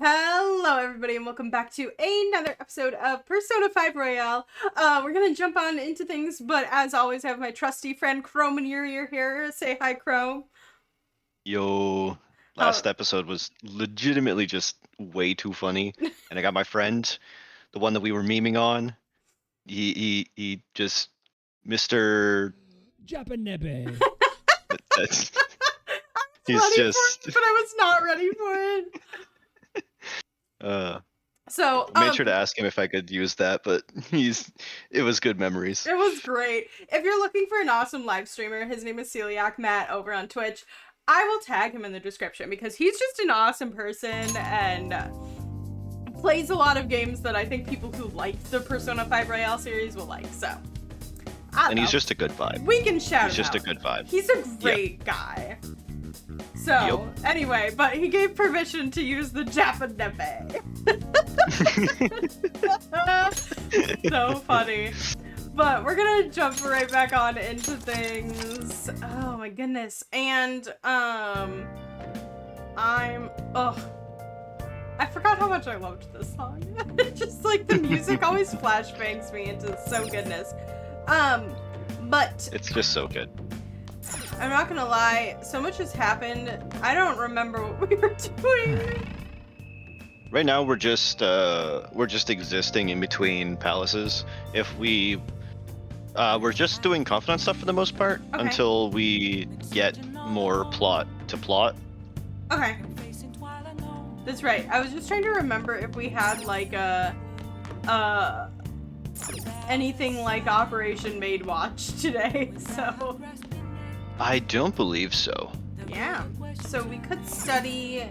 Hello everybody and welcome back to another episode of Persona 5 Royale. We're gonna jump on into things, but as always I have my trusty friend Crome and Yuri here. Say hi, Crome. Yo, last episode was legitimately just way too funny, and I got my friend, the one that we were memeing on. He just Mr. Japanese. That's he's just but I was not ready for it. So made sure to ask him if I could use that, but it was good memories. It was great. If you're looking for an awesome live streamer, his name is Celiac Matt over on Twitch. I will tag him in the description because he's just an awesome person and plays a lot of games that I think people who like the Persona 5 Royale series will like. So, and he's just a good vibe. We can shout him out. He's just a good vibe. He's a great guy. So, anyway, but he gave permission to use the Japanese. So funny. But we're gonna jump right back on into things. Oh my goodness. And I forgot how much I loved this song. Just like the music always flashbangs me into so goodness. But it's just so good. I'm not gonna lie, so much has happened. I don't remember what we were doing. Right now we're just existing in between palaces. If we're just doing confidant stuff for the most part until we get more plot to plot. Okay. That's right. I was just trying to remember if we had like anything like Operation Maid Watch today. So I don't believe so. Yeah. So we could study.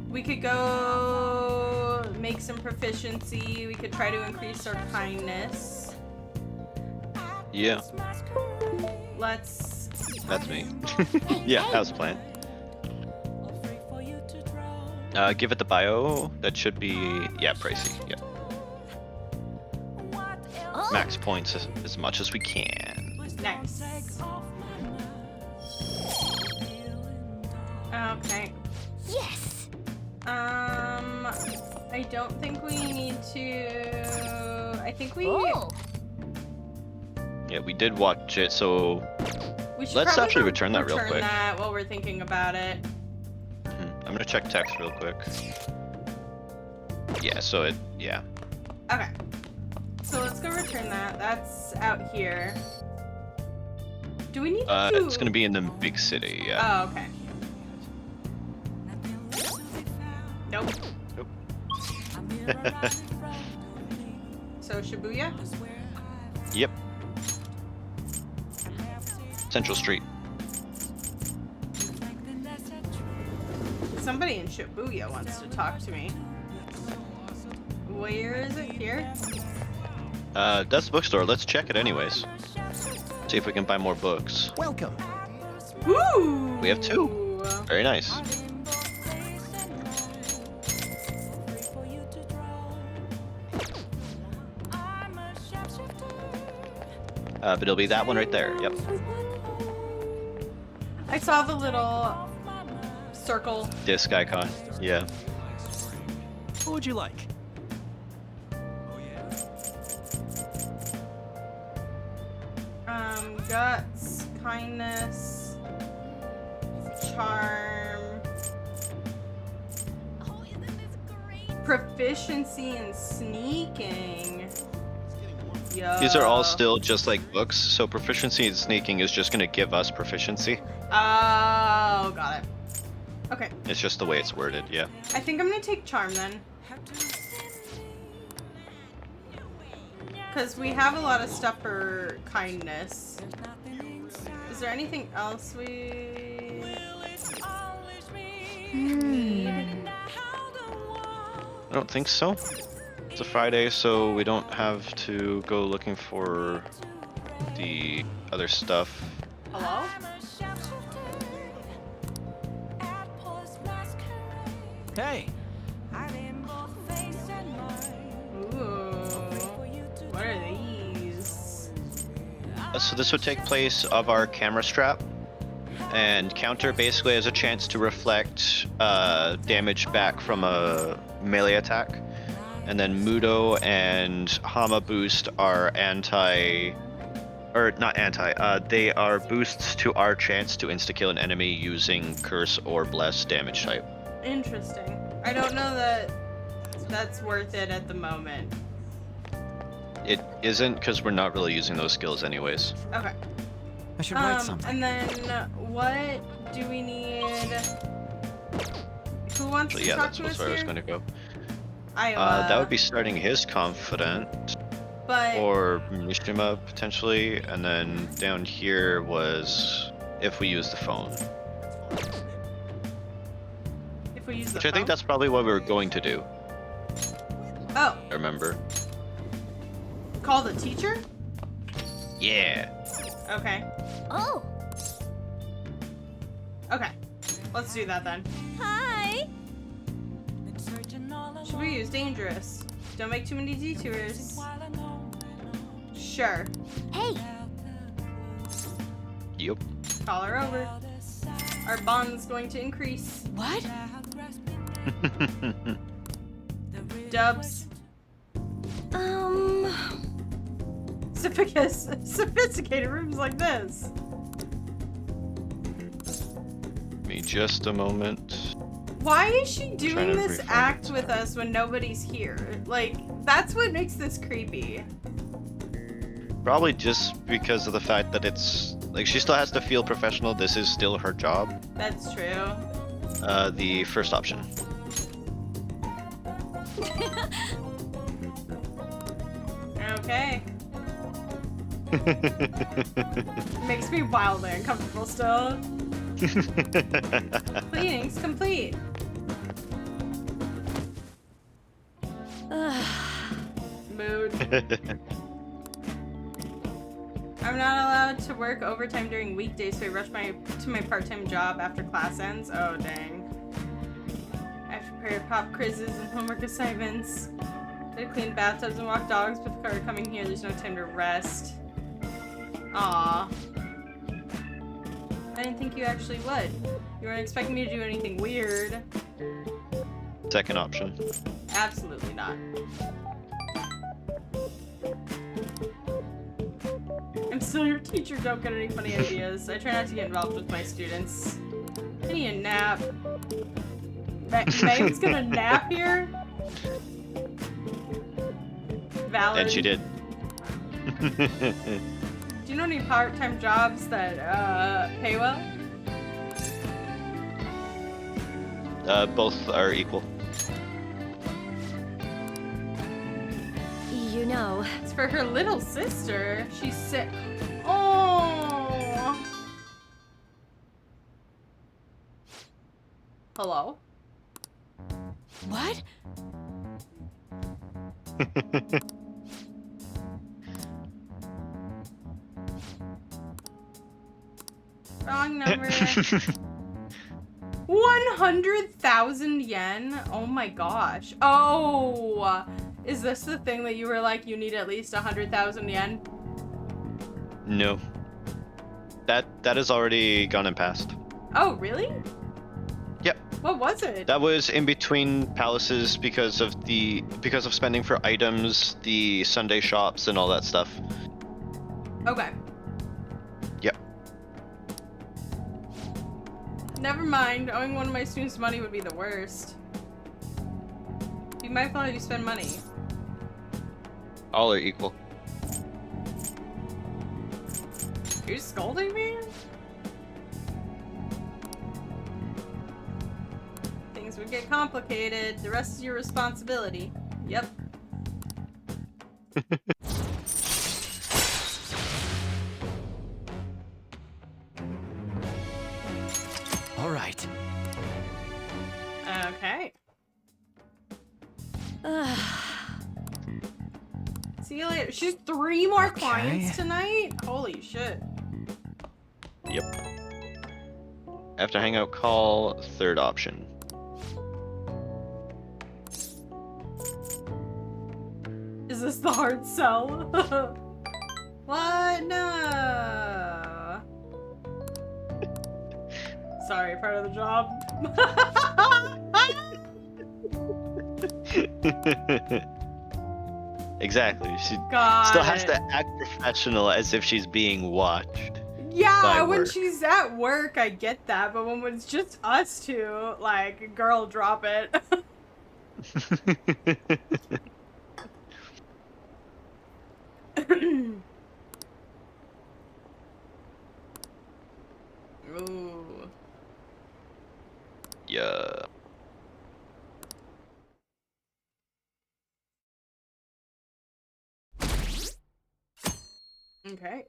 We could go make some proficiency. We could try to increase our kindness. Yeah. That's me. Yeah, that was the plan. Give it the bio. That should be, pricey. Yeah. Max points as much as we can. Nice. Okay. Yes. I don't think we need to. I think we. Oh. Yeah, we did watch it, so We should let's probably actually return that real quick. Return that while we're thinking about it. I'm gonna check text real quick. Yeah, so yeah. Okay. So let's go return that. That's out here. Do we need to? It's gonna be in the big city. Yeah. Oh, okay. Nope. So Shibuya? Yep. Central Street. Somebody in Shibuya wants to talk to me. Where is it? Here? That's the bookstore. Let's check it anyways. See if we can find more books. Welcome. Woo! We have 2. Very nice. But it'll be that one right there. Yep. I saw the little circle. Disc icon. Yeah. What would you like? Guts, kindness, charm, proficiency in sneaking. Yo. These are all still just like books, so proficiency in sneaking is just gonna give us proficiency. Oh, got it. Okay. It's just the way it's worded, yeah. I think I'm gonna take charm then. Because we have a lot of stuff for kindness. Is there anything else we need? I don't think so. It's a Friday, so we don't have to go looking for the other stuff. Hello? Hey. What are these? So this would take place of our camera strap, and counter basically has a chance to reflect damage back from a melee attack, and then Mudo and Hama boost are anti, or not anti. They are boosts to our chance to insta kill an enemy using curse or bless damage type. Interesting. I don't know that that's worth it at the moment. It isn't because we're not really using those skills anyways. Okay. I should write something. And then what do we need? Who wants So to yeah, talk that's to us where I was here? going to go. Iowa. That would be starting his confident, But or Mishima potentially, and then down here was if we use the phone, if we use the which I think phone? that's probably what we were going to do. Oh, I remember. call the teacher? Yeah. Okay. Oh, Okay. Let's do that then. hi. Should we use dangerous? Don't make too many detours. Sure. Hey, Yep. Call her over. Our bond's going to increase. what? Dubs. Sophisticated rooms like this. Give me just a moment. Why is she Trying doing to this refine act it. with us when nobody's here? Like, that's what makes this creepy. Probably just because of the fact that it's like she still has to feel professional. This is still her job. That's true. The first option. Okay. Makes me wildly uncomfortable still. Cleaning's complete. Mood. I'm not allowed to work overtime during weekdays, so I rush to my part-time job after class ends. Oh, dang. I have to prepare pop quizzes and homework assignments. I clean bathtubs and walk dogs, but the car coming here, there's no time to rest. Aw. I didn't think you actually would. You weren't expecting me to do anything weird. Second option. Absolutely not. I'm still your teacher, don't get any funny ideas. I try not to get involved with my students. I need a nap. Megan's gonna nap here? Valid. And she did. Do you know any part-time jobs that pay well? Both are equal. You know, It's for her little sister. She's sick. Oh. Hello? what? Wrong number. 100,000 yen? Oh my gosh. Oh! Is this the thing that you were like, you need at least 100,000 yen? No. That has already gone and passed. Oh, really? Yep. What was it? That was in between palaces because of spending for items, the Sunday shops, and all that stuff. Okay. Yep. Never mind. Owing one of my students money would be the worst. Be mindful how you spend money. All are equal. Are you scolding me? Things would get complicated. The rest is your responsibility. Yep. All right. Okay. See you later. She's 3 more Okay. clients tonight? Holy shit. Yep. After hangout call, third option. Is this the hard sell? What? No. Sorry, part of the job. Exactly. She Got still has it. to act professional as if she's being watched. Yeah, by when work. she's at work, I get that, but when it's just us two, like, girl, drop it. Ooh. Yeah. Okay.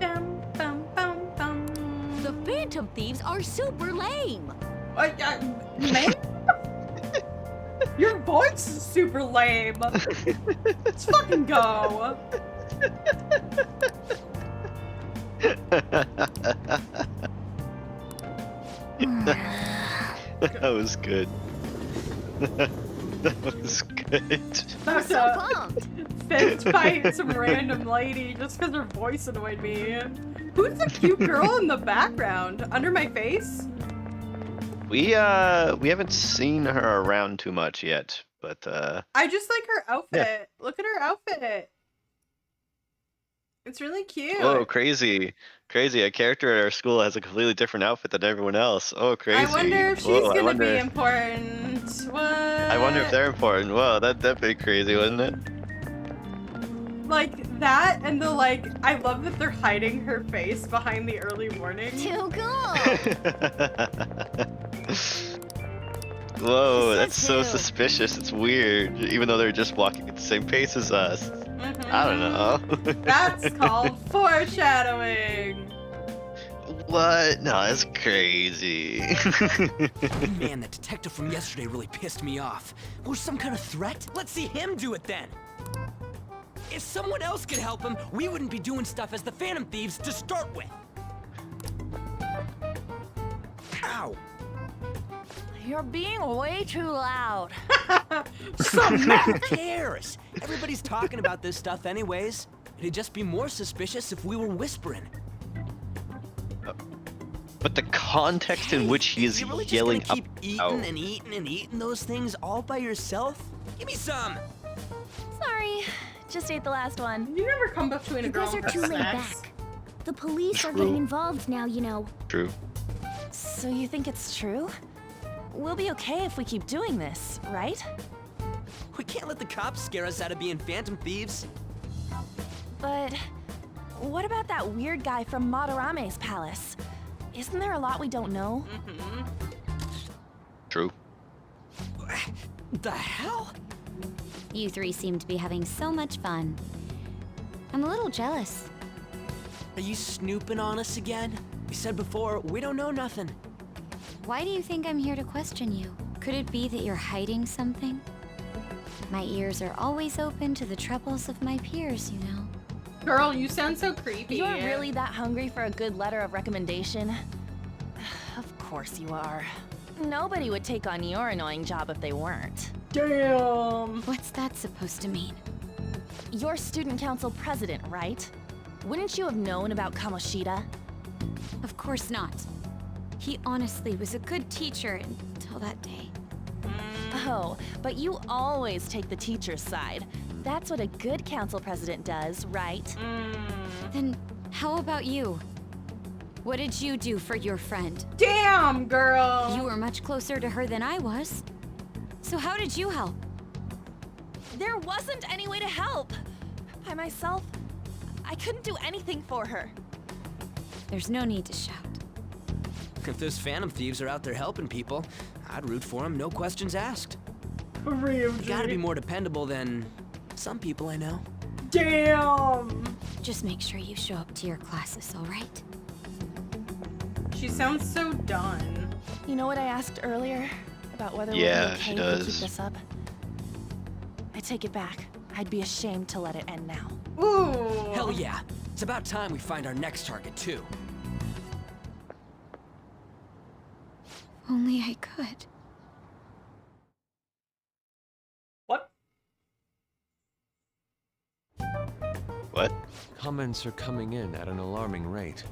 Dum, bum, bum, bum. The Phantom Thieves are super lame. Man? Your voice is super lame. Let's fucking go. That was good. That was good. That's So a pumped. fist fight some random lady just because her voice annoyed me. Who's the cute girl in the background? Under my face? We haven't seen her around too much yet, but I just like her outfit. Look at her outfit. It's really cute. whoa, crazy. A character at our school has a completely different outfit than everyone else. Oh, crazy. I wonder if she's Whoa, I gonna wonder, be important. What? I wonder if they're important. Whoa, that'd be crazy, wouldn't it? Like that, and the like. I love that they're hiding her face behind the early warning. Too cool. Whoa, So that's so cute. suspicious. It's weird, even though they're just walking at the same pace as us. I don't know. That's called foreshadowing. What? No, that's crazy. Man, that detective from yesterday really pissed me off. Was some kind of threat? Let's see him do it then. If someone else could help him, we wouldn't be doing stuff as the Phantom Thieves to start with. Ow. You're being way too loud. Who cares? Everybody's talking about this stuff anyways. It'd just be more suspicious if we were whispering. But the context in which he is you really yelling just gonna keep up. eating and eating and eating those things all by yourself? Give me some. Sorry, just ate the last one. You never come between a You girl guys are and her too laid snacks. back. The police are True. getting involved now, you know. True. So you think it's true? We'll be okay if we keep doing this, right? We can't let the cops scare us out of being Phantom Thieves. But what about that weird guy from Madarame's palace? Isn't there a lot we don't know? True. The hell? You three seem to be having so much fun. I'm a little jealous. Are you snooping on us again? We said before, we don't know nothing. Why do you think I'm here to question you? Could it be that you're hiding something? My ears are always open to the troubles of my peers, you know. Girl, you sound so creepy. You're really that hungry for a good letter of recommendation? Of course you are. Nobody would take on your annoying job if they weren't. Damn. What's that supposed to mean? You're student council president, right? Wouldn't you have known about Kamoshida? Of course not. He honestly was a good teacher until that day. Oh, but you always take the teacher's side. That's what a good council president does, right? Then how about you? What did you do for your friend? Damn, girl. You were much closer to her than I was. So how did you help? There wasn't any way to help. By myself, I couldn't do anything for her. There's no need to shout. If those Phantom Thieves are out there helping people, I'd root for them, no questions asked. For real, You gotta be more dependable than some people I know. Damn. Just make sure you show up to your classes, all right? She sounds so done. You know what I asked earlier? About whether Yeah, we'll be okay she if we does. keep this up? I take it back. I'd be ashamed to let it end now. Ooh. Hell yeah. It's about time we find our next target, too. Only I could. What? What? Comments are coming in at an alarming rate.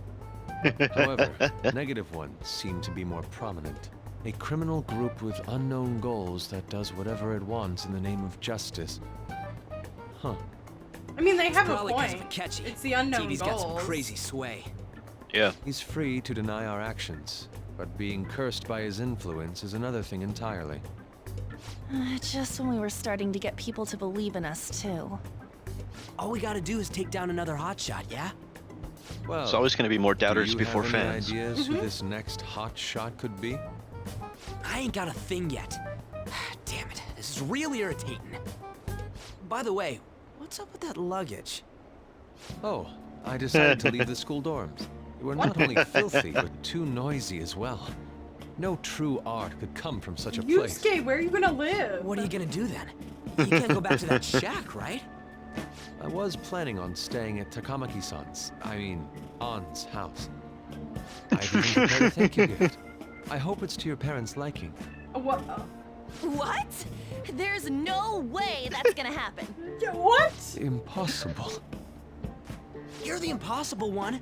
However, negative ones seem to be more prominent. A criminal group with unknown goals that does whatever it wants in the name of justice. Huh. I mean, they have a Probably 'cause point. of catchy. It's the unknown TV's goals. got some crazy sway. Yeah. He's free to deny our actions, but being cursed by his influence is another thing entirely. Just when we were starting to get people to believe in us, too. All we gotta do is take down another hotshot, yeah? Well, There's always going to be more doubters do you before have any fans. ideas who this next hot shot could be? I ain't got a thing yet. Damn it, this is real irritating. By the way, what's up with that luggage? Oh, I decided to leave the school dorms. They were not only filthy, but too noisy as well. No true art could come from such a place. Yusuke, where are you gonna live? What are you gonna do then? You can't go back to that shack, right? I was planning on staying at Takamaki-san's, Ann's house. I've even prepared a thank you gift. I hope it's to your parents' liking. What? What? There's no way that's gonna happen. Yeah, what? Impossible. You're the impossible one.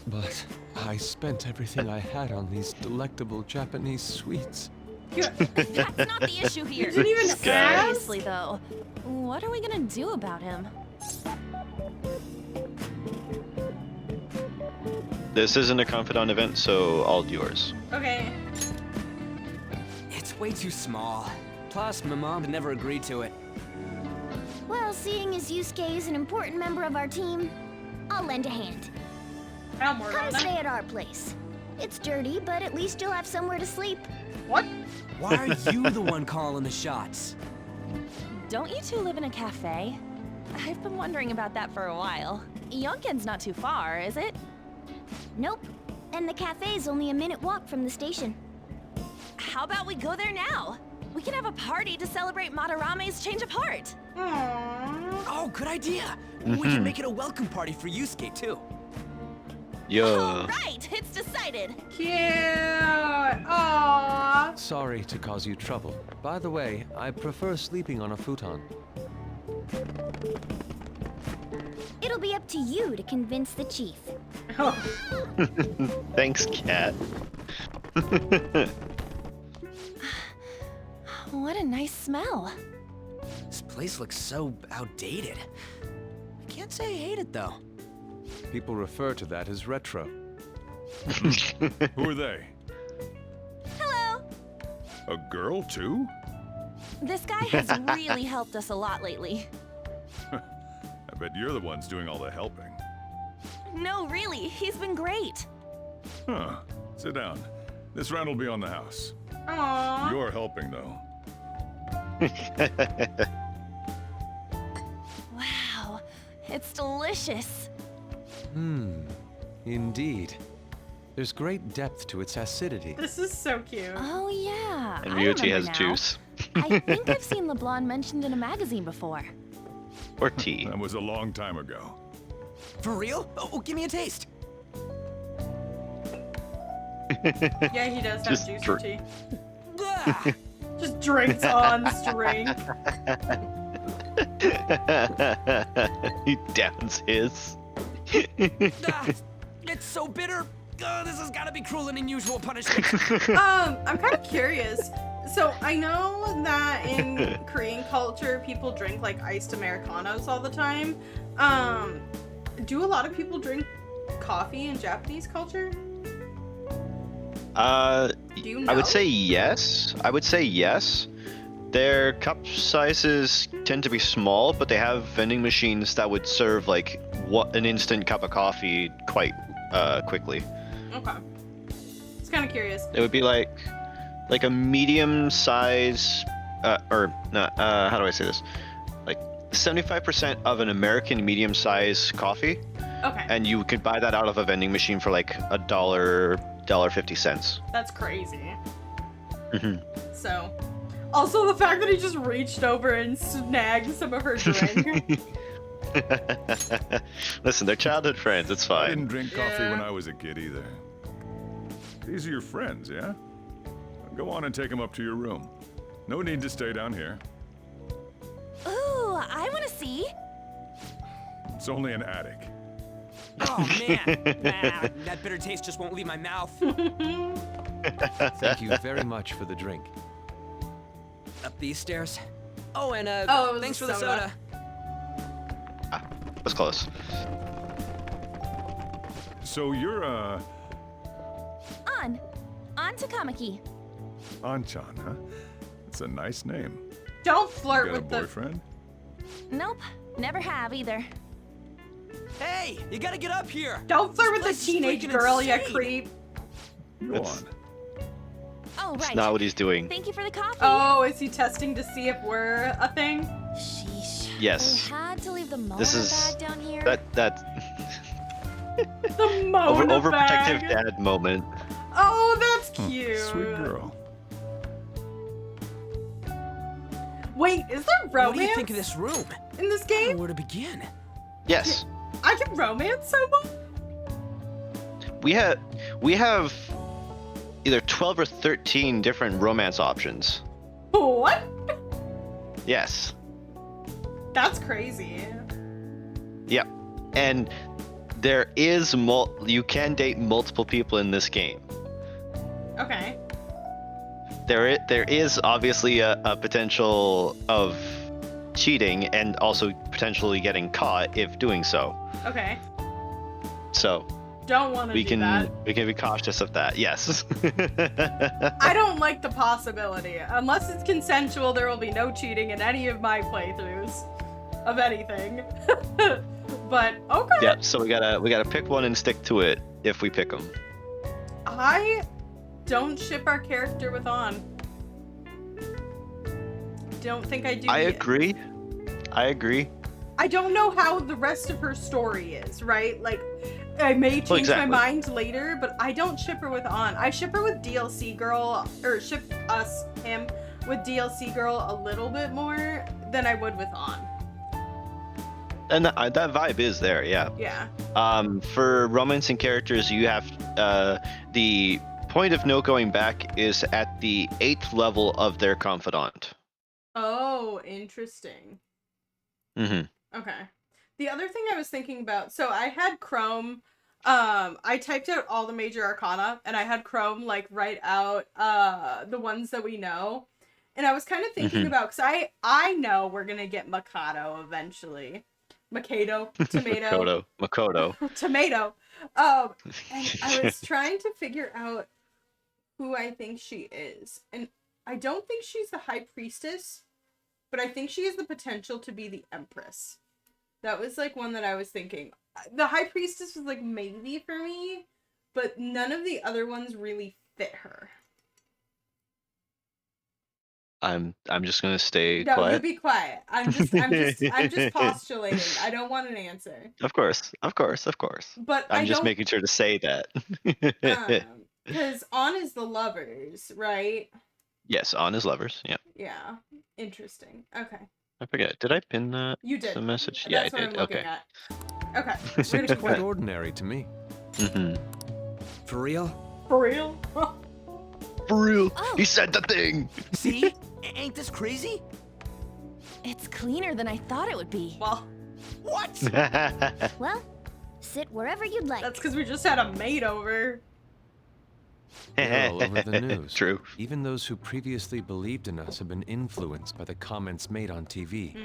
But I spent everything I had on these delectable Japanese sweets. That's not the issue here. You didn't even ask? Seriously, though, what are we gonna do about him? This isn't a confidant event, so all yours. Okay. It's way too small. Plus, my mom had never agreed to it. Well, seeing as Yusuke is an important member of our team, I'll lend a hand. I'll work Come on stay that. at our place. It's dirty, but at least you'll have somewhere to sleep. What? Why are you the one calling the shots? Don't you two live in a cafe? I've been wondering about that for a while. Yonken's not too far, is it? Nope. And the cafe's only a minute walk from the station. How about we go there now? We can have a party to celebrate Madarame's change of heart. Aww. Oh, good idea. We can make it a welcome party for Yusuke, too. All Yeah. right, it's decided. Cute. Aww. Sorry to cause you trouble. By the way, I prefer sleeping on a futon. It'll be up to you to convince the chief. Oh. Thanks, Cat. What a nice smell. This place looks so outdated. I can't say I hate it, though. People refer to that as retro. Who are they? Hello. A girl, too? This guy has really helped us a lot lately. I bet you're the ones doing all the helping. No, really, he's been great. Huh. Sit down. This round will be on the house. Aww. You're helping, though. Wow, it's delicious. Indeed. There's great depth to its acidity. This is so cute. Oh yeah. And I Ryuji remember has now. juice. I think I've seen LeBlanc mentioned in a magazine before. Or tea. That was a long time ago. For real? Oh, give me a taste. Yeah, he does have Just juice dr- or tea. Ah, Just drinks on string. He downs his. ah, it's so bitter. This has got to be cruel and unusual punishment. I'm kind of curious. So I know that in Korean culture, people drink like iced Americanos all the time. Do a lot of people drink coffee in Japanese culture? Do you know? I would say yes. Their cup sizes tend to be small, but they have vending machines that would serve like an instant cup of coffee quite quickly. Okay. It's kind of curious. It would be like a medium size, or not. How do I say this? Like 75% of an American medium size coffee, Okay. and you could buy that out of a vending machine for like $1.50. That's crazy. Mhm. So, also the fact that he just reached over and snagged some of her drink. Listen, they're childhood friends. It's I fine. didn't drink coffee Yeah. when I was a kid either. These are your friends, yeah? Go on and take them up to your room. No need to stay down here. Ooh, I want to see. It's only an attic. Oh man, that bitter taste just won't leave my mouth. Thank you very much for the drink. Up these stairs. Oh, and Oh, it was thanks a for the soda. soda. Was close. So you're, On Takamaki. Anchan, huh? That's a nice name. Don't You flirt got a with the. boyfriend? Nope, never have either. Hey, you gotta get up here. Don't flirt with This the place is teenage freaking girl, you insane. creep. Go It's- on. Oh, That's right. not what he's doing. Thank you for the coffee. Oh, is he testing to see if we're a thing? Sheesh. Yes. I had to leave the Mona This is- bag down here. That The Mona overprotective bag. dad moment. Oh, that's cute. Sweet girl. Wait, is there romance What do you think of this room? in this I don't know game? where to begin. Yes. I can romance someone? We have either 12 or 13 different romance options. What? Yes. That's crazy. Yep. And there is you can date multiple people in this game. Okay. There is obviously a potential of cheating and also potentially getting caught if doing so. Okay. So Don't want to we do can that. be cautious of that. Yes. I don't like the possibility. Unless it's consensual, there will be no cheating in any of my playthroughs of anything. But okay. Yeah. So we gotta pick one and stick to it if we pick them. I don't ship our character with On. Don't think I do. I yet. agree. I don't know how the rest of her story is, right? Like, I may change exactly. my mind later, but I don't ship her with On. I ship her with DLC Girl, or ship him with DLC Girl a little bit more than I would with On. And that vibe is there. Yeah. Yeah. For romancing characters, you have the point of no going back is at the 8th level of their confidant. Oh, interesting. Mm-hmm. Okay. The other thing I was thinking about, so I had Chrome, I typed out all the major arcana, and I had Chrome, like, write out the ones that we know. And I was kind of thinking about, because I know we're going to get Mikado eventually. Mikado, tomato. Makoto. Tomato. And I was trying to figure out who I think she is. And I don't think she's the High Priestess, but I think she has the potential to be the Empress. That was, like, one that I was thinking. The High Priestess was, like, maybe for me, but none of the other ones really fit her. I'm just gonna stay No, you quiet. be quiet. I'm just postulating. I don't want an answer. Of course. But I'm I just don't, making sure to say that. because On is the lovers, right? Yes, on his lovers. Yeah. Yeah. Interesting. Okay. I forget. Did I pin that? You did. The message? That's Yeah, I what did. I'm looking Okay. at. Okay. We're Seems gonna quite keep ordinary to me. Mm-hmm. For real? For real? For real. Oh. He said the thing. See? Ain't this crazy? It's cleaner than I thought it would be. Well, What? Well, sit wherever you'd like. that's because we just had a maid over. They're all over the news. True. Even those who previously believed in us have been influenced by the comments made on TV.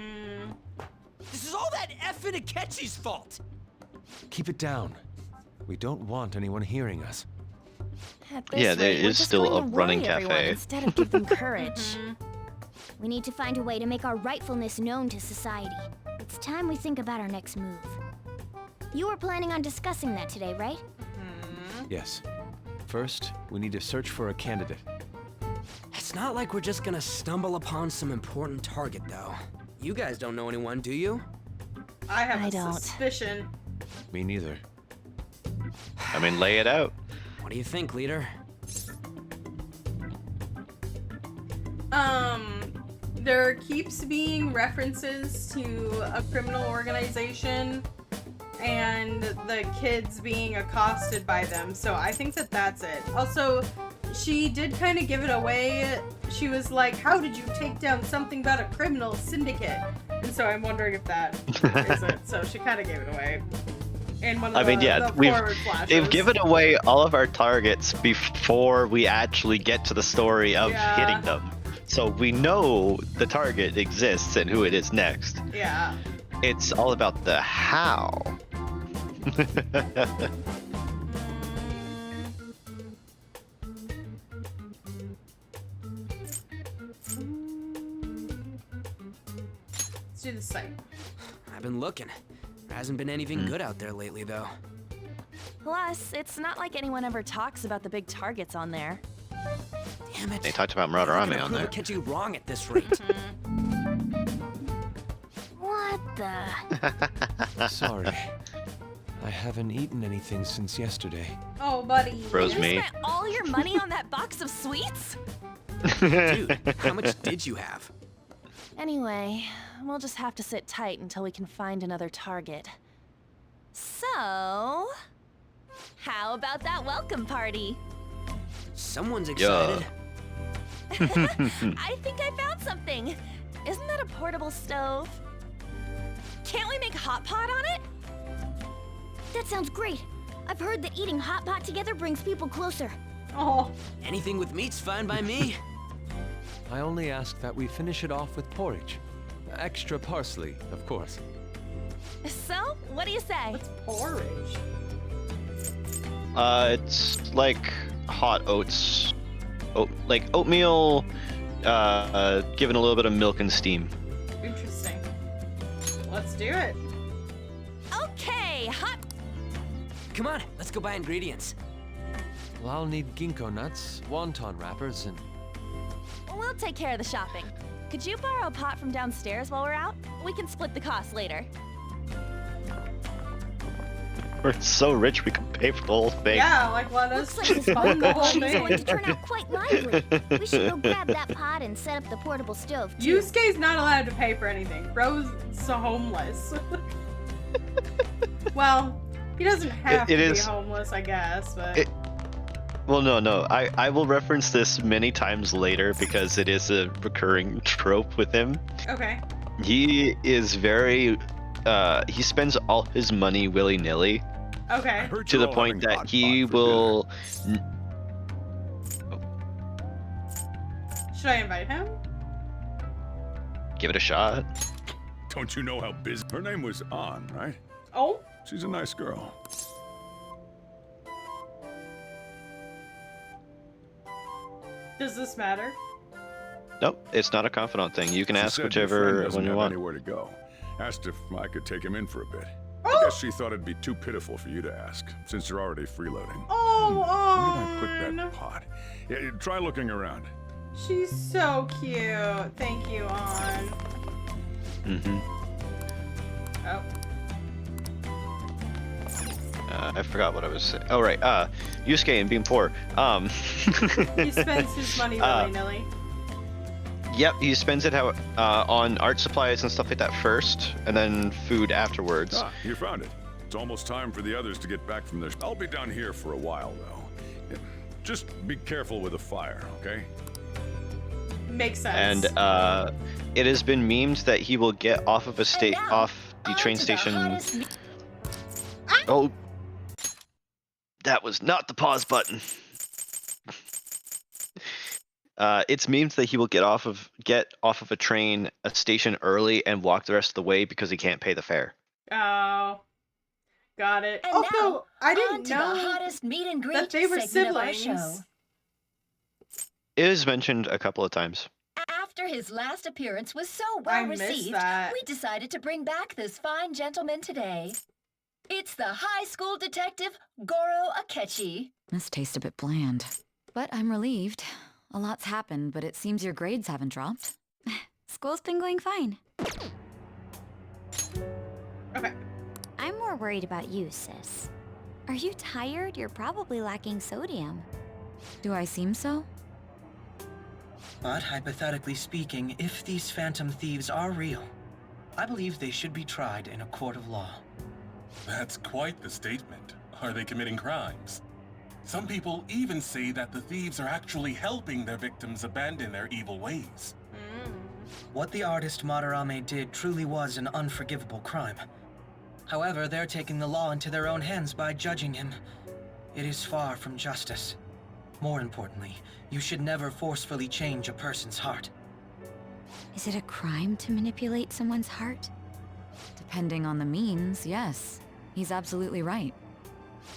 This is all that effing Akechi's fault. Keep it down. We don't want anyone hearing us. At this Yeah, there rate, we're is just still going a to running worry everyone cafe. instead of give them courage. We need to find a way to make our rightfulness known to society. It's time we think about our next move. You were planning on discussing that today, right? Yes. First, we need to search for a candidate. It's not like we're just gonna stumble upon some important target, though. You guys don't know anyone, do you? I have I a don't. suspicion. Me neither. I mean, lay it out. What do you think, leader? There keeps being references to a criminal organization and the kids being accosted by them, so I think that that's it. Also, she did kind of give it away. She was like, how did you take down something about a criminal syndicate? And so I'm wondering if that is it. So she kind of gave it away. in one of I mean, yeah, the they've flashes. given away all of our targets before we actually get to the story of hitting them. So we know the target exists and who it is next. Yeah. It's all about the how. Let's do the site. I've been looking. There hasn't been anything good out there lately, though. Plus, it's not like anyone ever talks about the big targets on there. Damn it. They talked about Muradarame on there. Catch you wrong at this rate. What the? Sorry. I haven't eaten anything since yesterday. Oh, buddy. Bros You me. spent all your money on that box of sweets? Dude, how much did you have? Anyway, we'll just have to sit tight until we can find another target. So, how about that welcome party? Someone's excited. I think I found something. Isn't that a portable stove? Can't we make hot pot on it? That sounds great. I've heard that eating hot pot together brings people closer. Oh. Anything with meat's fine by me. I only ask that we finish it off with porridge. Extra parsley, of course. So, what do you say? What's porridge? It's like hot oats, like oatmeal, given a little bit of milk and steam. Interesting. Let's do it. Okay, hot. Come on, let's go buy ingredients. Well, I'll need ginkgo nuts, wonton wrappers, and... We'll take care of the shopping. Could you borrow a pot from downstairs while we're out? We can split the cost later. We're so rich we can pay for the whole thing. Yeah, like let us Looks like this fund the whole party's going to thing. turn out quite lively. We should go grab that pot and set up the portable stove, too. Yusuke's not allowed to pay for anything. Bro's so homeless. Well, he doesn't have to be homeless, I guess, but... Well, no. I will reference this many times later because it is a recurring trope with him. Okay. He is very... he spends all his money willy-nilly. Okay. To the point that he will... Should I invite him? Give it a shot. Don't you know how busy? Her name was An, right? Oh? She's a nice girl. Does this matter? Nope, it's not a confidant thing. You can She ask said your friend whichever doesn't one you have want. anywhere to go. Asked if I could take him in for a bit. Oh! I guess she thought it'd be too pitiful for you to ask, since you're already freeloading. Oh, Where did I put An. that pot? Yeah, try looking around. She's so cute. Thank you, An. Mm-hmm. Oh. I forgot what I was saying. Oh, right. Yusuke and being poor. He spends his money willy-nilly. Yep, he spends it on art supplies and stuff like that first, and then food afterwards. Ah, you found it. It's almost time for the others to get back from their... I'll be down here for a while, though. Yeah, just be careful with the fire, okay? Makes sense. And it has been memed that he will get off of off the train station. Oh, that was not the pause button. It's memed that he will get off of a train, a station early, and walk the rest of the way because he can't pay the fare. Oh. Got it. And Also, now, I on didn't to know the hottest meet and greet that they were segment of our siblings. show. It is mentioned a couple of times. After his last appearance was so I well missed received, that. we decided to bring back this fine gentleman today. It's the high school detective, Goro Akechi. This tastes a bit bland. But I'm relieved. A lot's happened, but it seems your grades haven't dropped. School's been going fine. Okay. I'm more worried about you, sis. Are you tired? You're probably lacking sodium. Do I seem so? But hypothetically speaking, if these phantom thieves are real, I believe they should be tried in a court of law. That's quite the statement. Are they committing crimes? Some people even say that the thieves are actually helping their victims abandon their evil ways. What the artist Madarame did truly was an unforgivable crime. However, they're taking the law into their own hands by judging him. It is far from justice. More importantly, you should never forcefully change a person's heart. Is it a crime to manipulate someone's heart? Depending on the means, yes. He's absolutely right.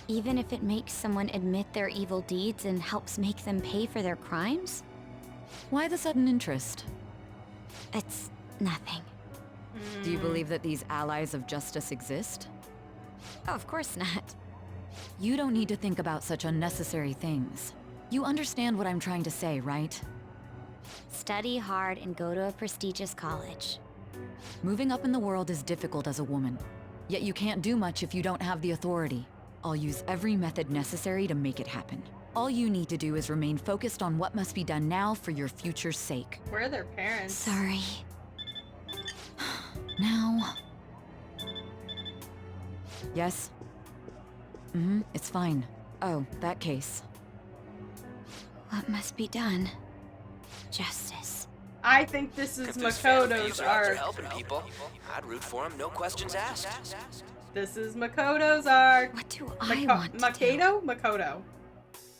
Even if it makes someone admit their evil deeds and helps make them pay for their crimes? Why the sudden interest? It's nothing. Do you believe that these allies of justice exist? Of course not. You don't need to think about such unnecessary things. You understand what I'm trying to say, right? Study hard and go to a prestigious college. Moving up in the world is difficult as a woman. Yet you can't do much if you don't have the authority. I'll use every method necessary to make it happen. All you need to do is remain focused on what must be done now for your future's sake. Where are their parents? Sorry. Now... Yes? It's fine. Oh, that case. What must be done? Justice. I think this is Makoto's arc. Helping people. I'd root for him, no questions asked. This is Makoto's arc. What do I want to do? Makoto?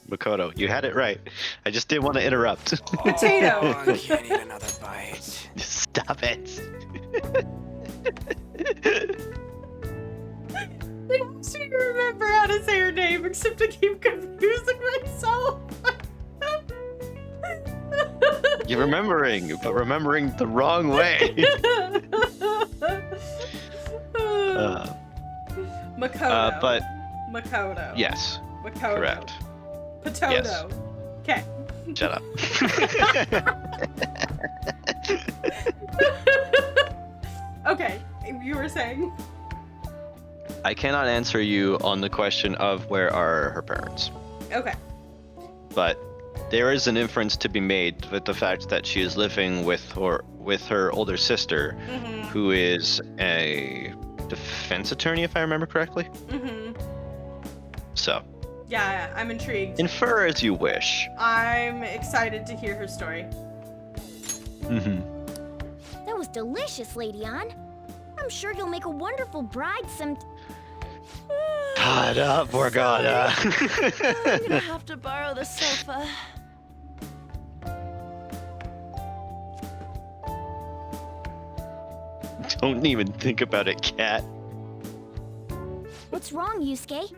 Makoto, you had it right. I just didn't want to interrupt. Potato. I can't eat another bite. Stop it. I don't seem to remember how to say her name except to keep confusing myself. You're remembering, but remembering the wrong way. Makoto. But Makoto. yes, Makoto. correct. Potato. Yes. Okay. Shut up. Okay, you were saying? I cannot answer you on the question of where are her parents, Okay. but there is an inference to be made with the fact that she is living with her older sister, who is a defense attorney, if I remember correctly. So. Yeah, I'm intrigued. Infer as you wish. I'm excited to hear her story. That was delicious, Lady Ann. I'm sure you'll make a wonderful bride some... Pada, Borgata. I'm gonna have to borrow the sofa. Don't even think about it, cat. What's wrong, Yusuke?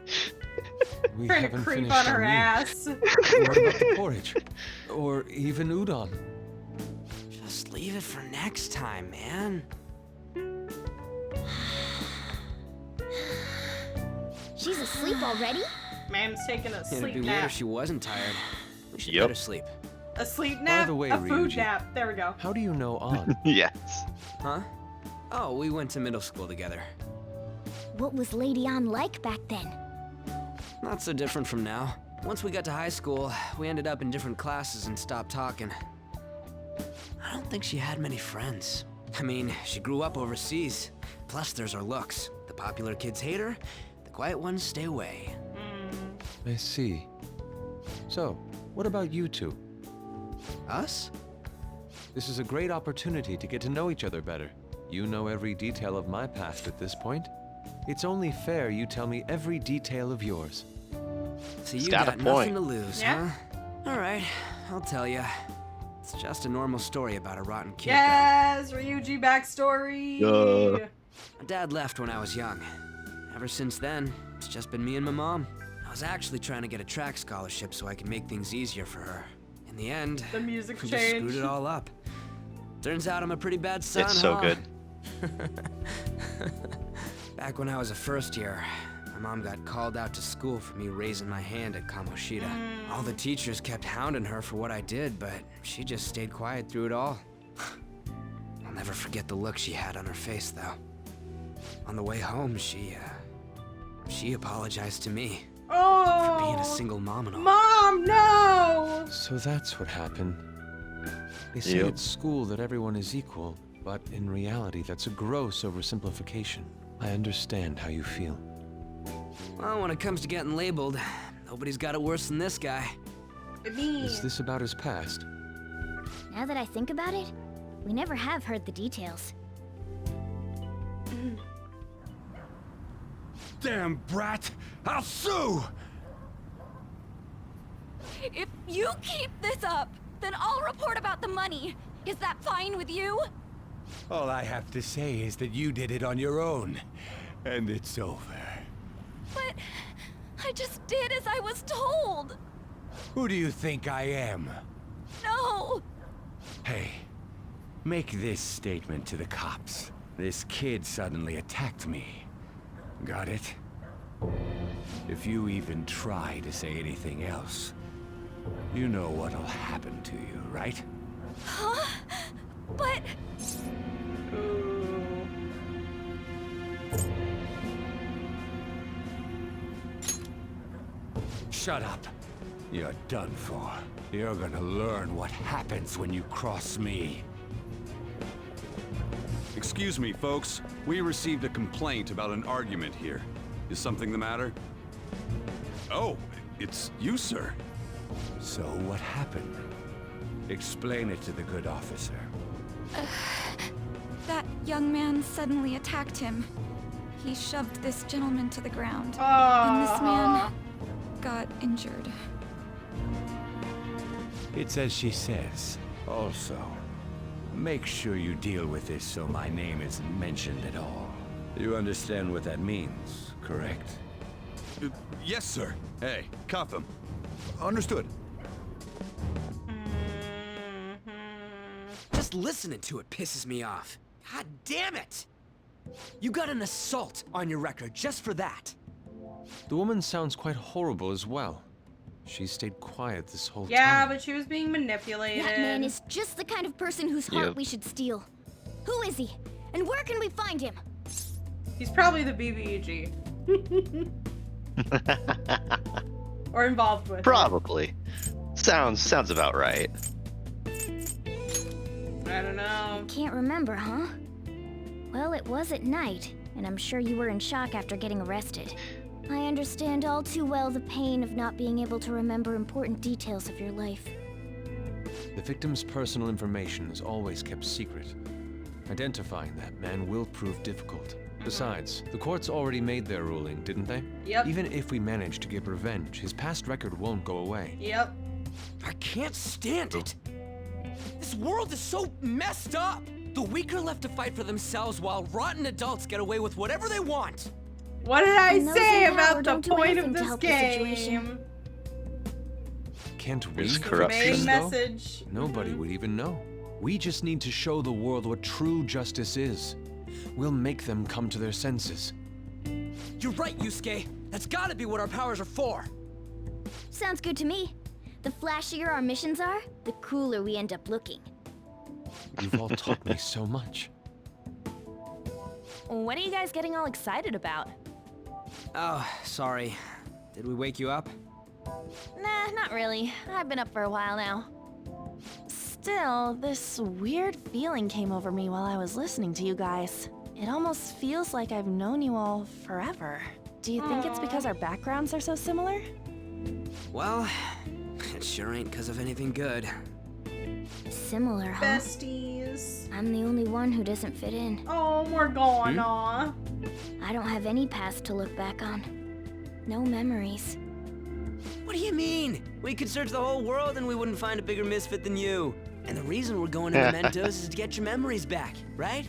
We Trying to haven't creep finished on her our meal. ass. What about the porridge? Or even udon? Just leave it for next time, man. She's asleep already? Mam's taking a It'd sleep be weird nap. if she wasn't tired. We should Yep. go to sleep. A sleep nap? the way, a food Ryuji. nap. There we go. How do you know On? Yes. Huh? Oh, we went to middle school together. What was Lady Ann like back then? Not so different from now. Once we got to high school, we ended up in different classes and stopped talking. I don't think she had many friends. I mean, she grew up overseas. Plus, there's her looks. The popular kids hate her, the quiet ones stay away. I see. So, what about you two? Us? This is a great opportunity to get to know each other better. You know every detail of my past at this point. It's only fair you tell me every detail of yours. So you got a got point. nothing to lose, Yeah. huh? All right, I'll tell you. It's just a normal story about a rotten kid. Yes, Ryuji backstory. My dad left when I was young. Ever since then, it's just been me and my mom. I was actually trying to get a track scholarship so I could make things easier for her. In the end, The music we just screwed changed. it all up. Turns out I'm a pretty bad son, It's so huh? good. Back when I was a first year, my mom got called out to school for me raising my hand at Kamoshida. All the teachers kept hounding her for what I did, but she just stayed quiet through it all. I'll never forget the look she had on her face, though. On the way home, she apologized to me Oh. for being a single mom and all. Mom, no. So that's what happened. They say Yep. at school that everyone is equal, but in reality that's a gross oversimplification. I understand how you feel. Well, when it comes to getting labeled, nobody's got it worse than this guy. Me. Is this about his past? Now that I think about it, we never have heard the details. Damn brat! I'll sue! If you keep this up, then I'll report about the money. Is that fine with you? All I have to say is that you did it on your own, and it's over. But I just did as I was told. Who do you think I am? No. Hey, make this statement to the cops. This kid suddenly attacked me. Got it? If you even try to say anything else, you know what'll happen to you, right? Huh? But... Shut up. You're done for. You're gonna learn what happens when you cross me. Excuse me, folks. We received a complaint about an argument here. Is something the matter? Oh, it's you, sir. So what happened? Explain it to the good officer. That young man suddenly attacked him. He shoved this gentleman to the ground. And this man got injured. It's as she says. Also, make sure you deal with this so my name isn't mentioned at all. You understand what that means, correct? Yes, sir. Hey, cuff him. Understood. Just listening to it pisses me off. God damn it! You got an assault on your record just for that. The woman sounds quite horrible as well. She stayed quiet this whole time. Yeah, but she was being manipulated. That man is just the kind of person whose heart we should steal. Who is he? And where can we find him? He's probably the BBEG. Or involved with Probably. Sounds about right. I don't know. Can't remember, huh? Well, it was at night, and I'm sure you were in shock after getting arrested. I understand all too well the pain of not being able to remember important details of your life. The victim's personal information is always kept secret. Identifying that man will prove difficult. Besides, the courts already made their ruling, didn't they? Yep. Even if we manage to get revenge, his past record won't go away. Yep. I can't stand it. This world is so messed up. The weak are left to fight for themselves while rotten adults get away with whatever they want. What did I And those say in power about the don't do point anything of to this help the situation. game? Can't we? There's fix corruption. this, Main though? message. Nobody would even know. We just need to show the world what true justice is. We'll make them come to their senses. You're right, Yusuke. That's gotta be what our powers are for. Sounds good to me. The flashier our missions are, the cooler we end up looking. You've all taught me so much. What are you guys getting all excited about? Oh, sorry. Did we wake you up? Nah, not really. I've been up for a while now. Still, this weird feeling came over me while I was listening to you guys. It almost feels like I've known you all forever. Do you think it's because our backgrounds are so similar? Well, it sure ain't because of anything good. Similar, huh? Besties. I'm the only one who doesn't fit in. Oh, Morgana. I don't have any past to look back on. No memories. What do you mean? We could search the whole world and we wouldn't find a bigger misfit than you. And the reason we're going to Mementos is to get your memories back, right?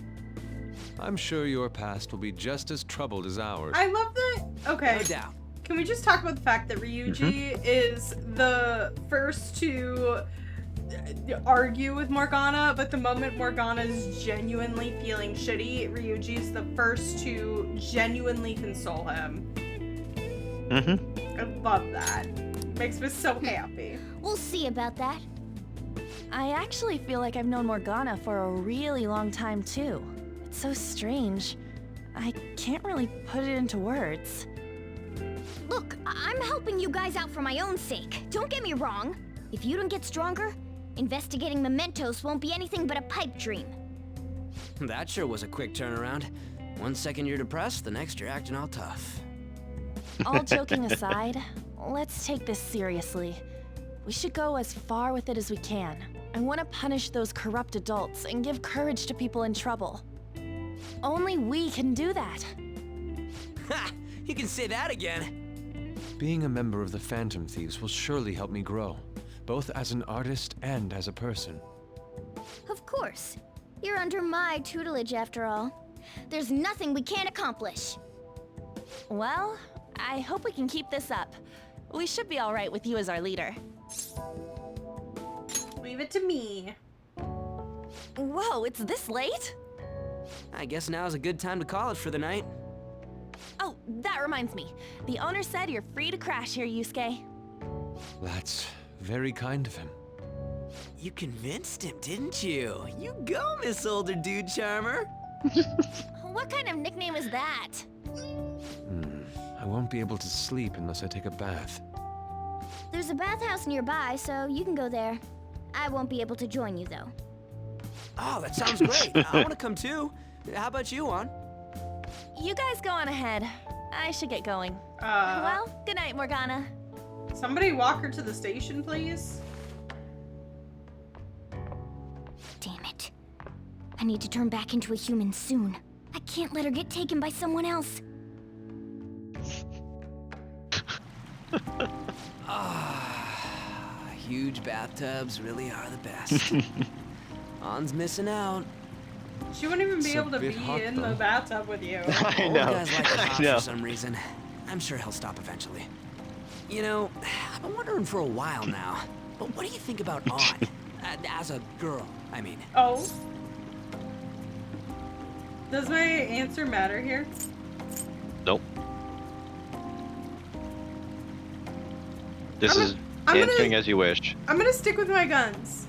I'm sure your past will be just as troubled as ours. I love that. Okay. No doubt. Can we just talk about the fact that Ryuji is the first to argue with Morgana, but the moment Morgana's genuinely feeling shitty, Ryuji's the first to genuinely console him. I love that. Makes me so happy. We'll see about that. I actually feel like I've known Morgana for a really long time too. It's so strange. I can't really put it into words. Look, I'm helping you guys out for my own sake. Don't get me wrong. If you don't get stronger, investigating mementos won't be anything but a pipe dream. That sure was a quick turnaround. 1 second you're depressed, the next you're acting all tough. All joking aside, let's take this seriously. We should go as far with it as we can. I want to punish those corrupt adults and give courage to people in trouble. Only we can do that. Ha! You can say that again. Being a member of the Phantom Thieves will surely help me grow, both as an artist and as a person. Of course. You're under my tutelage after all. There's nothing we can't accomplish. Well, I hope we can keep this up. We should be all right with you as our leader. Leave it to me. Whoa, it's this late? I guess now's a good time to call it for the night. Oh, that reminds me. The owner said you're free to crash here, Yusuke. That's very kind of him. You convinced him, didn't you? You go, Miss Older Dude Charmer. What kind of nickname is that? I won't be able to sleep unless I take a bath. There's a bathhouse nearby, so you can go there. I won't be able to join you, though. Oh, that sounds great. I want to come too. How about you, Juan? You guys go on ahead. I should get going. Well, good night, Morgana. Somebody walk her to the station, please. Damn it. I need to turn back into a human soon. I can't let her get taken by someone else. Huge bathtubs really are the best. On's missing out. She wouldn't even be able to be in the bathtub with you. I know. Old guys like it hot I know. for some reason. I'm sure he'll stop eventually. You know, I've been wondering for a while now, but what do you think about On? As a girl, I mean. Oh. Does my answer matter here? Nope. This is answering as you wish. I'm gonna stick with my guns.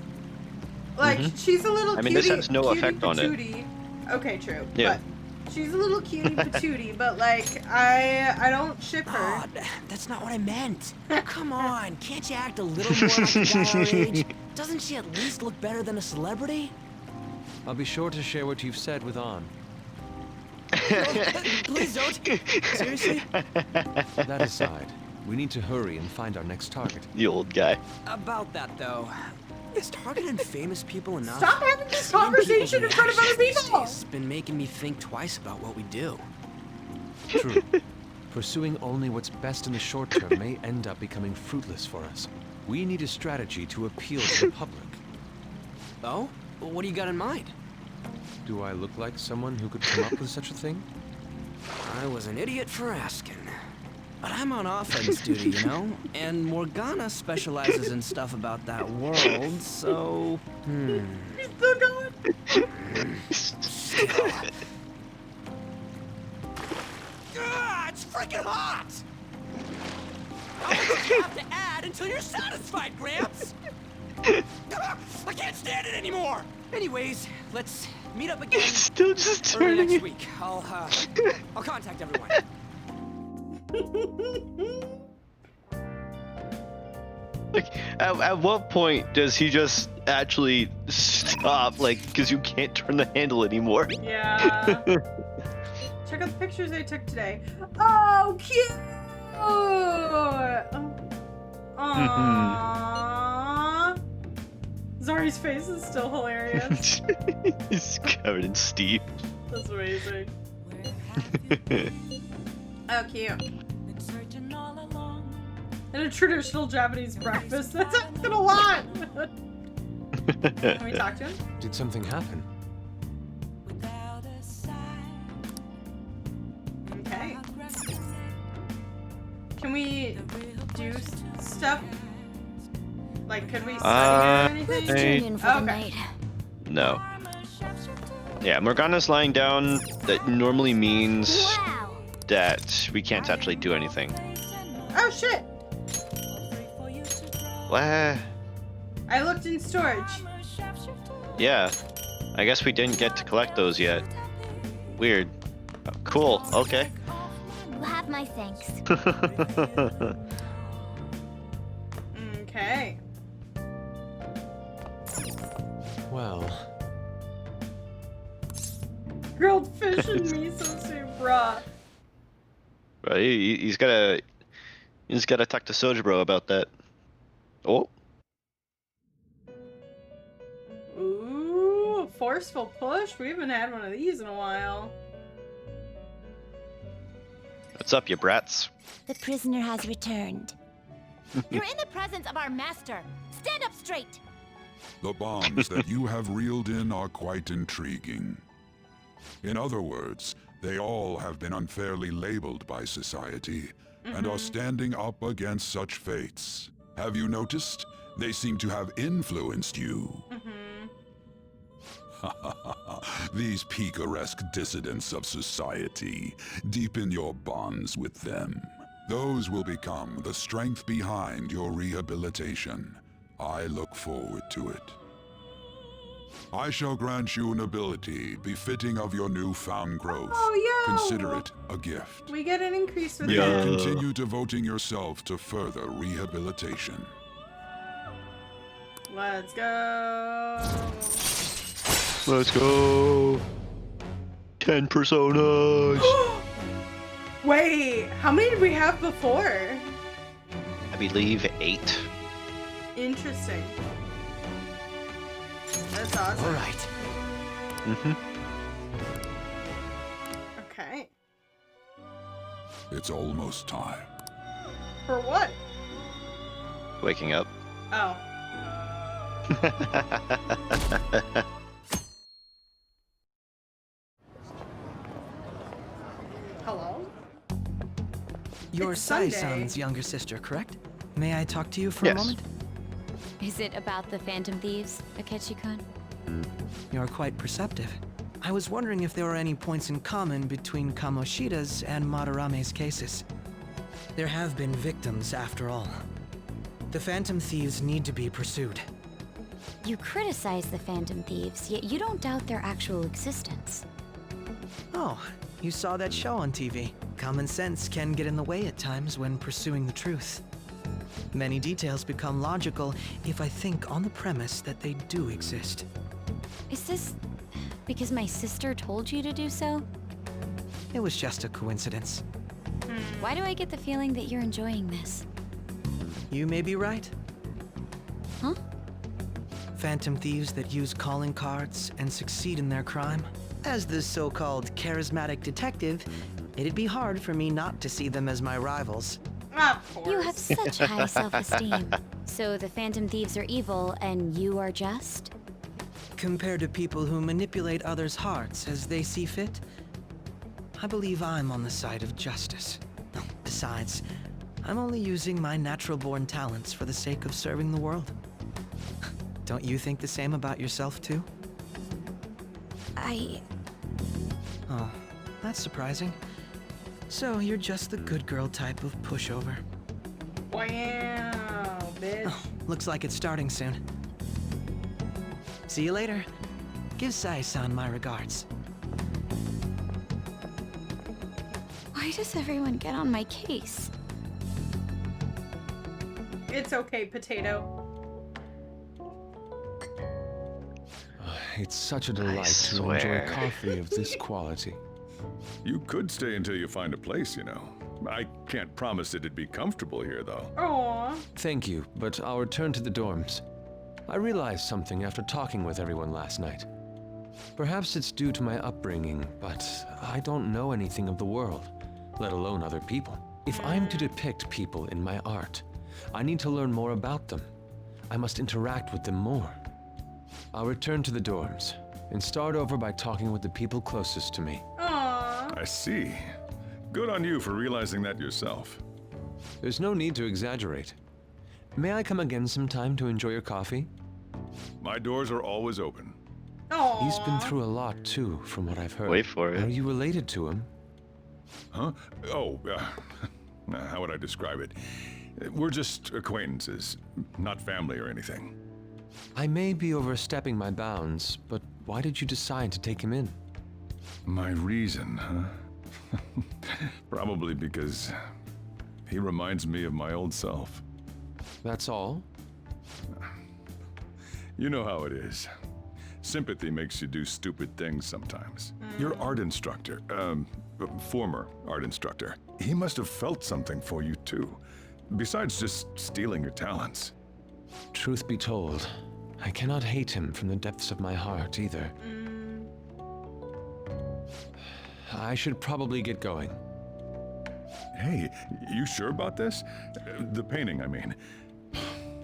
Like, she's a little I mean, this has no effect on it. Okay, true. Yeah. But she's a little cutie patootie, but like, I don't ship her. Oh, that's not what I meant. Come on, can't you act a little more like a guy our age? Doesn't she at least look better than a celebrity? I'll be sure to share what you've said with On. Please don't. Seriously? That aside, we need to hurry and find our next target. The old guy. About that, though, is targeting famous people enough? Stop having this conversation in front of other people! It's been making me think twice about what we do. True. Pursuing only what's best in the short term may end up becoming fruitless for us. We need a strategy to appeal to the public. Oh? What do you got in mind? Do I look like someone who could come up with such a thing? I was an idiot for asking. But I'm on offense duty, you know? And Morgana specializes in stuff about that world, so... He's still going. Still. It's freaking hot! How much do you have to add until you're satisfied, Gramps? I can't stand it anymore! Anyways, let's meet up again Still just early turning next it. week. I'll contact everyone. Like, at what point does he just actually stop? Like, because you can't turn the handle anymore. Yeah. Check out the pictures I took today. Oh, cute! Aww. Zari's face is still hilarious. He's covered in Steve. That's amazing. Oh, cute. And a traditional Japanese breakfast. That's asking a lot. Can we talk to him? Did something happen? Okay. Can we do stuff? Like, could we study or anything? Okay. No. Yeah, Morgana's lying down. That normally means that we can't actually do anything. Oh shit! What? I looked in storage. Yeah. I guess we didn't get to collect those yet. Weird. Cool. Okay. You have my thanks. Okay. Well. Grilled fish and miso soup raw. Right. He's gotta talk to Soja Bro about that. Oh. Ooh, forceful push. We haven't had one of these in a while. What's up, you brats? The prisoner has returned. You're in the presence of our master. Stand up straight. The bonds that you have reeled in are quite intriguing. In other words, they all have been unfairly labeled by society and are standing up against such fates. Have you noticed? They seem to have influenced you. These picaresque dissidents of society, deepen your bonds with them. Those will become the strength behind your rehabilitation. I look forward to it. I shall grant you an ability befitting of your newfound growth. Oh, yo! Consider it a gift. We get an increase with May you that. continue devoting yourself to further rehabilitation. Let's go. Let's go. 10 personas. Wait, how many did we have before? I believe 8. Interesting. That's awesome. All right. Okay. It's almost time. For what? Waking up. Oh. Hello? You're It's Sai-san's Sunday. younger sister, correct? May I talk to you for Yes. a moment? Is it about the Phantom Thieves, Akechi-kun? You're quite perceptive. I was wondering if there were any points in common between Kamoshida's and Madarame's cases. There have been victims, after all. The Phantom Thieves need to be pursued. You criticize the Phantom Thieves, yet you don't doubt their actual existence. Oh, you saw that show on TV. Common sense can get in the way at times when pursuing the truth. Many details become logical if I think on the premise that they do exist. Is this because my sister told you to do so? It was just a coincidence. Why do I get the feeling that you're enjoying this? You may be right. Huh? Phantom thieves that use calling cards and succeed in their crime. As the so-called charismatic detective, it'd be hard for me not to see them as my rivals. Of course. You have such high self-esteem. So the Phantom Thieves are evil and you are just? Compared to people who manipulate others' hearts as they see fit, I believe I'm on the side of justice. Besides, I'm only using my natural-born talents for the sake of serving the world. Don't you think the same about yourself, too? Oh, that's surprising. So you're just the good girl type of pushover. Wow, bitch. Oh, looks like it's starting soon. See you later. Give Sai-san my regards. Why does everyone get on my case? It's okay, potato. It's such a delight to enjoy coffee of this quality. You could stay until you find a place, you know. I can't promise it'd be comfortable here, though. Aww. Thank you, but I'll return to the dorms. I realized something after talking with everyone last night. Perhaps it's due to my upbringing, but I don't know anything of the world, let alone other people. If I'm to depict people in my art, I need to learn more about them. I must interact with them more. I'll return to the dorms and start over by talking with the people closest to me. I see. Good on you for realizing that yourself. There's no need to exaggerate. May I come again sometime to enjoy your coffee? My doors are always open. Aww. He's been through a lot too, from what I've heard. Wait for it. Are you related to him? Huh? Oh, how would I describe it? We're just acquaintances, not family or anything. I may be overstepping my bounds, but why did you decide to take him in? My reason, huh? Probably because he reminds me of my old self. That's all? You know how it is. Sympathy makes you do stupid things sometimes. Your art instructor, former art instructor, he must have felt something for you too, besides just stealing your talents. Truth be told, I cannot hate him from the depths of my heart either. I should probably get going. Hey, you sure about this? The painting, I mean.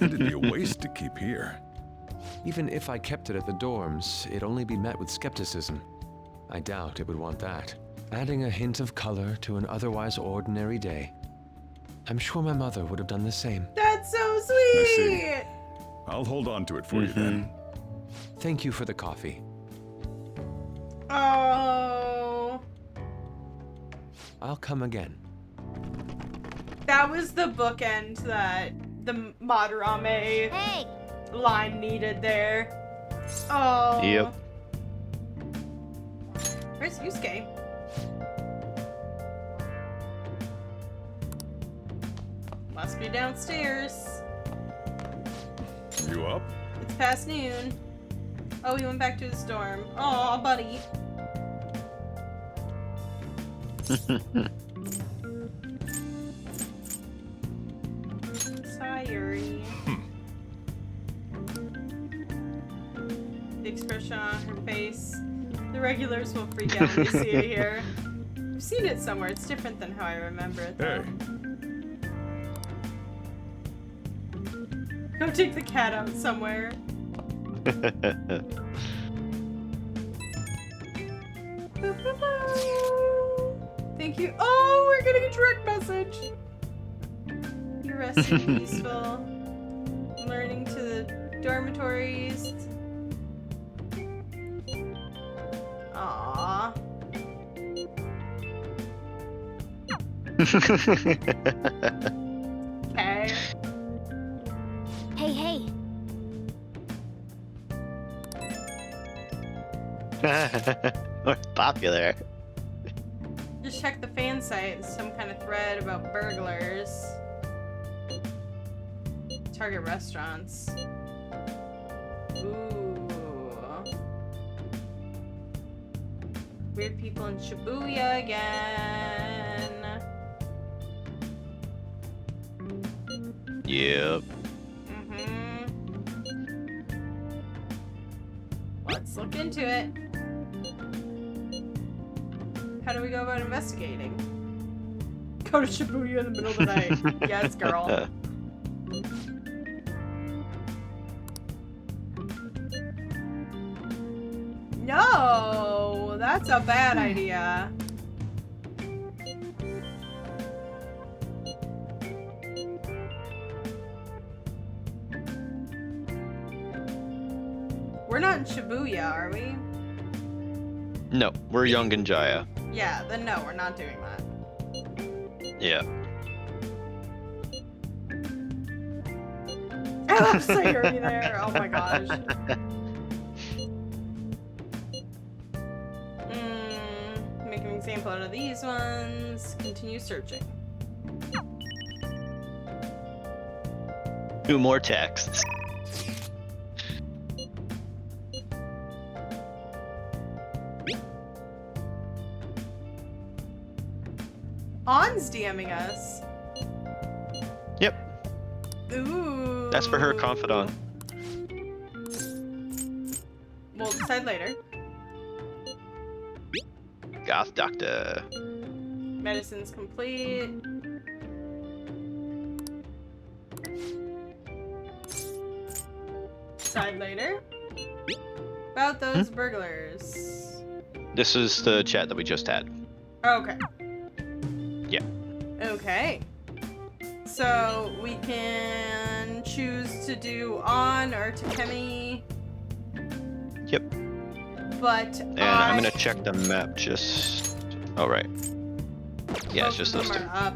It'd be a waste to keep here. Even if I kept it at the dorms, it'd only be met with skepticism. I doubt it would want that. Adding a hint of color to an otherwise ordinary day. I'm sure my mother would have done the same. That's so I sweet! see. I'll hold on to it for you then. Thank you for the coffee. Oh. I'll come again. That was the bookend that the Madarame line needed there. Oh. Yep. Where's Yusuke? Must be downstairs. You up? It's past noon. Oh, he went back to his dorm. Aw, buddy. Sayuri. The expression on her face. The regulars will freak out when they see it here. I've seen it somewhere. It's different than how I remember it, though. Hey. Go take the cat out somewhere. Thank you. Oh, we're getting a direct message. You're resting peaceful. Learning to the dormitories. Aww. Okay. Hey. We're popular. Just check the fan site. Some kind of thread about burglars. Target restaurants. Ooh. Weird people in Shibuya again. Yep. Let's look into it. How do we go about investigating? Go to Shibuya in the middle of the night. Yes, girl. No, that's a bad idea. We're not in Shibuya, are we? No, we're young and Jaya. Yeah, then no, we're not doing that. Yeah. I love Sayuri there. Oh my gosh. Make an example out of these ones. Continue searching. 2 more texts. On's DMing us. Yep. Ooh. That's for her confidant. We'll decide later. Goth doctor. Medicine's complete. Decide later. About those burglars. This is the chat that we just had. Okay. Yeah. Okay. So we can choose to do On or Takemi. Yep. But And I'm gonna check the map just... Oh, right. Yeah, it's just those two. Up.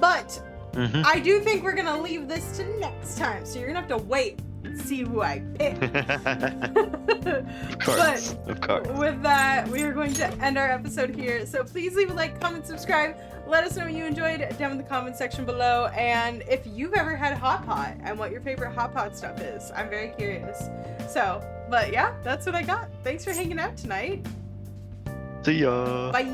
But I do think we're gonna leave this to next time. So you're gonna have to wait and see who I pick. Of course. But of course. with that, we are going to end our episode here. So please leave a like, comment, subscribe. Let us know what you enjoyed down in the comment section below. And if you've ever had hot pot and what your favorite hot pot stuff is. I'm very curious. So, but yeah, that's what I got. Thanks for hanging out tonight. See ya. Bye.